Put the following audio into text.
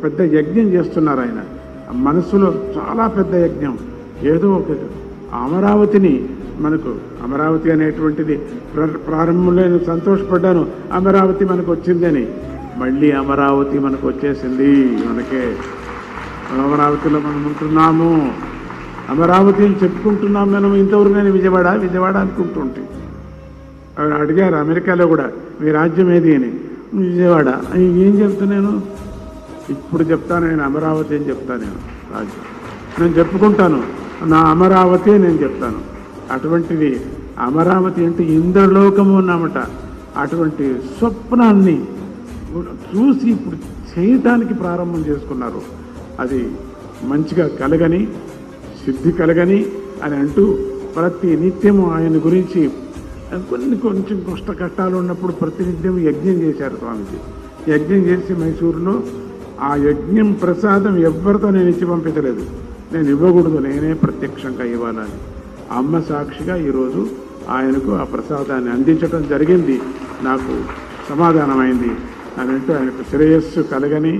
పెద్ద యజ్ఞం చేస్తున్నారు ఆయన. మనసులో చాలా పెద్ద యజ్ఞం. ఏదో ఒక అమరావతిని మనకు, అమరావతి అనేటువంటిది ప్రారంభంలో నేను సంతోషపడ్డాను, అమరావతి మనకు వచ్చిందని. మళ్ళీ అమరావతి మనకు వచ్చేసింది. మనకే అమరావతిలో మనం ఉంటున్నాము, అమరావతి అని చెప్పుకుంటున్నాం. మనం ఇంతవరకు నేను విజయవాడ అనుకుంటుంటే అడిగారు అమెరికాలో కూడా, మీ రాజ్యం ఏది అని. విజయవాడ. ఏం చెప్తున్నాను ఇప్పుడు? చెప్తాను నేను అమరావతి అని చెప్తాను. నేను రాజ్యం నేను చెప్పుకుంటాను, నా అమరావతి నేను చెప్తాను. అటువంటిది అమరావతి అంటే ఇంద్రలోకము అన్నమాట. అటువంటి స్వప్నాన్ని చూసి ఇప్పుడు చేయటానికి ప్రారంభం చేసుకున్నారు. అది మంచిగా కలగని, సిద్ధి కలగని అని అంటూ ప్రతి నిత్యము ఆయన గురించి కొంచెం కష్టాలు ఉన్నప్పుడు ప్రతినిత్యం యజ్ఞం చేశారు స్వామిజీ. యజ్ఞం చేసి మైసూరులో ఆ యజ్ఞం ప్రసాదం ఎవరితో నేను ఇచ్చి పంపించలేదు. నేను ఇవ్వకూడదు, నేనే ప్రత్యక్షంగా ఇవ్వాలని అమ్మ సాక్షిగా ఈరోజు ఆయనకు ఆ ప్రసాదాన్ని అందించడం జరిగింది. నాకు సమాధానమైంది అని అంటూ ఆయనకు శ్రేయస్సు కలగని